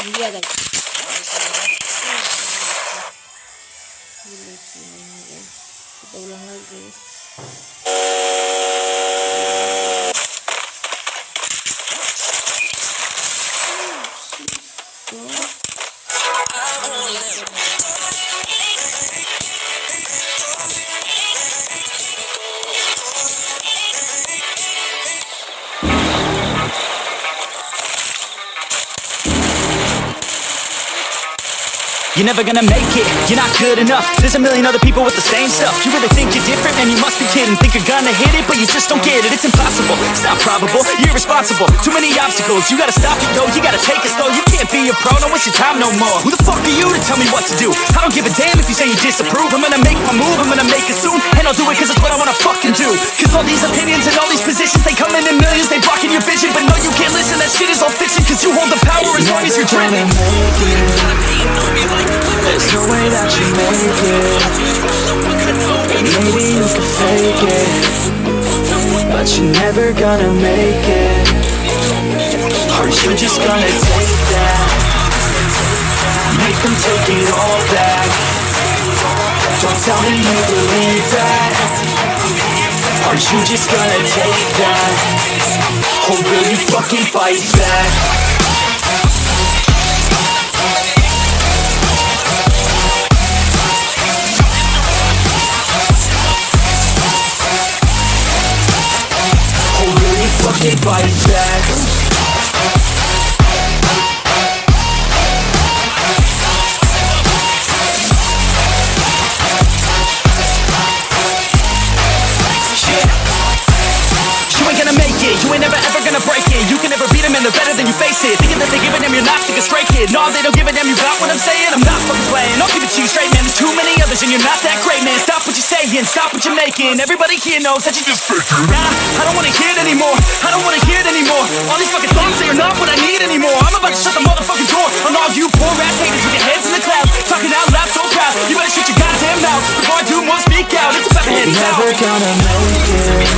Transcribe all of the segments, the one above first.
Iya guys. Kita ulang lagi. You're never gonna make it, you're not good enough. There's a million other people with the same stuff. You really think you're different? Man, you must be kidding. Think you're gonna hit it, but you just don't get it. It's impossible, it's not probable, you're irresponsible. Too many obstacles, you gotta stop it, yo. You gotta take it slow, you can't be a pro. Don't waste your time no more. Who the fuck are you to tell me what to do? I don't give a damn if you say you disapprove. I'm gonna make my move, I'm gonna make it soon. And I'll do it cause it's what I wanna fucking do. Cause all these opinions and all these positions, they come in millions, they blocking your vision. But no, you can't listen, that shit is all fiction. Cause you hold the power as long as you're dreaming. There's no way that you make it. And maybe you can fake it, but you're never gonna make it. Are you just gonna take that? Make them take it all back. Don't tell me you believe that. Are you just gonna take that? Or will you fucking fight back? Fucking fight back. You ain't gonna make it, you ain't never ever gonna break it. You can never beat them and they're better than you face it. Thinking that they give a damn, you're not, think a straight kid. No, they don't give a damn, you got what I'm saying? I'm not fucking playing, I'll give it to you straight, man. There's too many others and you're not that great, man. Stop what you're saying, stop what you're making. Everybody here knows that you just fake it. Nah, I don't wanna hear it anymore, I don't wanna hear it anymore. All these fucking thoughts say you're not what I need anymore. I'm about to shut the motherfucking door on all you poor ass haters with your heads in the clouds. Talking out loud so proud, you better shut your goddamn mouth before I do more speak out. It's about to head south. You're never gonna make it.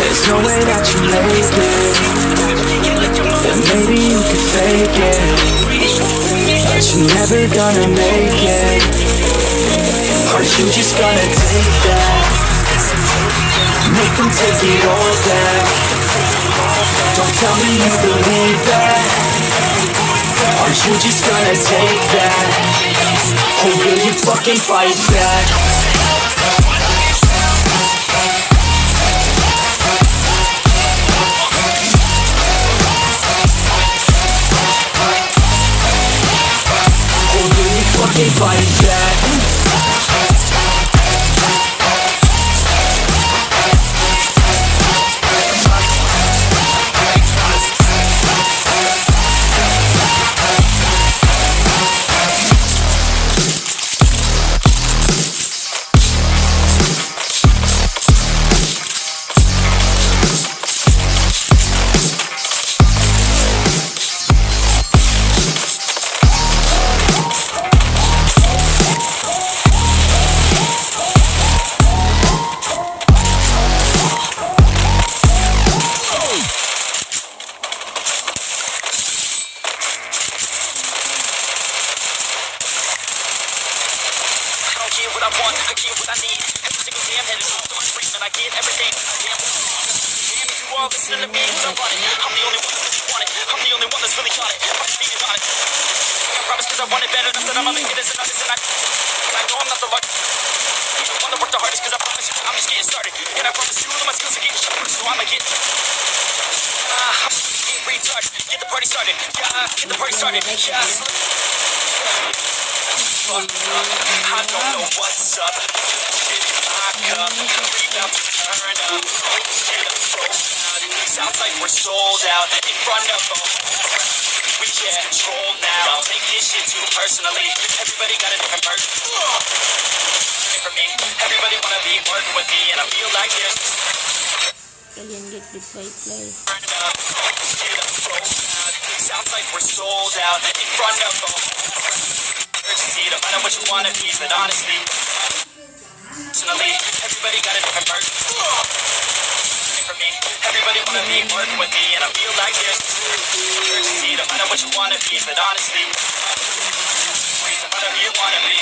There's no way that you make it. And maybe you can fake it, but you're never gonna make it. Are you just gonna take that? Make them take it all back. Don't tell me you believe that. Are you just gonna take that? Or will you fucking fight back? Fucking fight back. What I want, I get what I need. Every single damn head is so much screaming. I get everything. Damn, you all listen to me when I want it. I'm the only one that really want it. I'm the only one that's really got it. I'm feeling on it. I promise cause I want it better. Not that I'ma make it as an artist. And I know I'm not the luck. I'm the one that worked the hardest. Cause I promise you I'm just getting started. And I promise you all of my skills are getting sharper. So I'ma get I'm getting retarded. Get the party started. Yeah, get the party started. Yeah. I don't know what's up. Shit in my cup. Breathe out, turn up. Shit, I'm so loud. Sounds like we're sold out in front of a we can't control now. Don't take this shit too personally. Everybody got a different version. For me, everybody wanna be working with me, and I feel like there's Kalian get the play. Shit, I'm so loud. Sounds like we're sold out in front of a urgency to find out what you wanna be, but honestly, personally, everybody got a different version. For me, everybody wanna be working with me, and I feel like there's urgency to find out what you wanna be, but honestly, whatever you wanna be.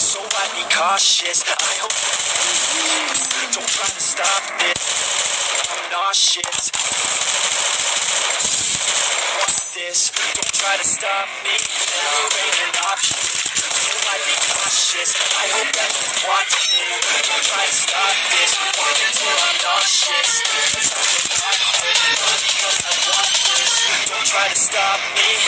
So I'd be cautious. I hope don't try to stop this. I'm nauseous. Want this? Don't try to stop me. Never ain't an option. So I'd be cautious. I hope that you want it. Don't try to stop this. Want it till I'm nauseous. Cause I will not hurt you because I want this. Don't try to stop me.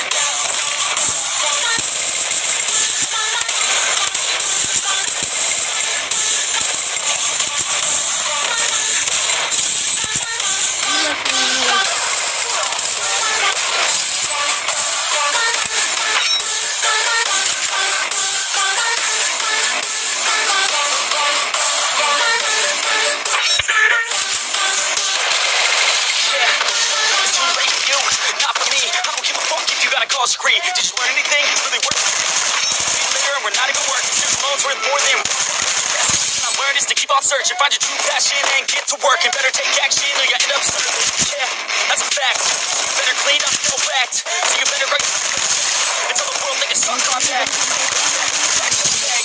Screen. Did you learn anything? Really work. And we're not even working. This loan's worth more than I learned is to keep on searching. Find your true passion and get to work. And better take action or you end up serving. Yeah, that's a fact. You better clean up, no act. So you better write and tell the world that it's on contact.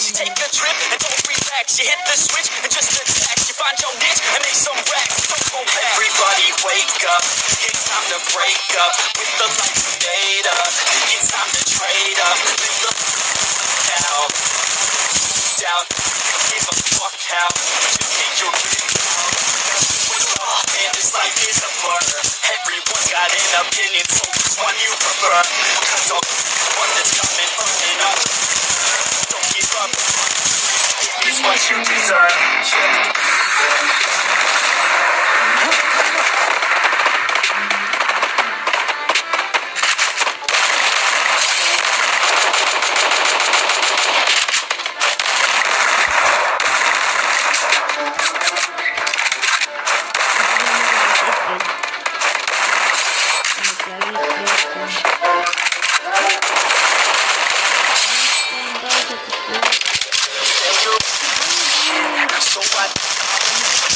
You take a trip and don't relax. You hit the switch and just attack. You find your niche and make some racks. Don't go back. Everybody wake up. It's time to break up with the lights fade up. It's time to trade up. Live the out. Doubt. Give a fuck how. Just get your ring out. And this life is a blur. Everyone's got an opinion, so which one you prefer? Cause all one that's coming burning up. Don't give up. It's what you deserve.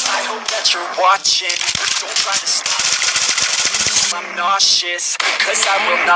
I hope that you're watching. Don't try to stop. I'm nauseous, cause I will not.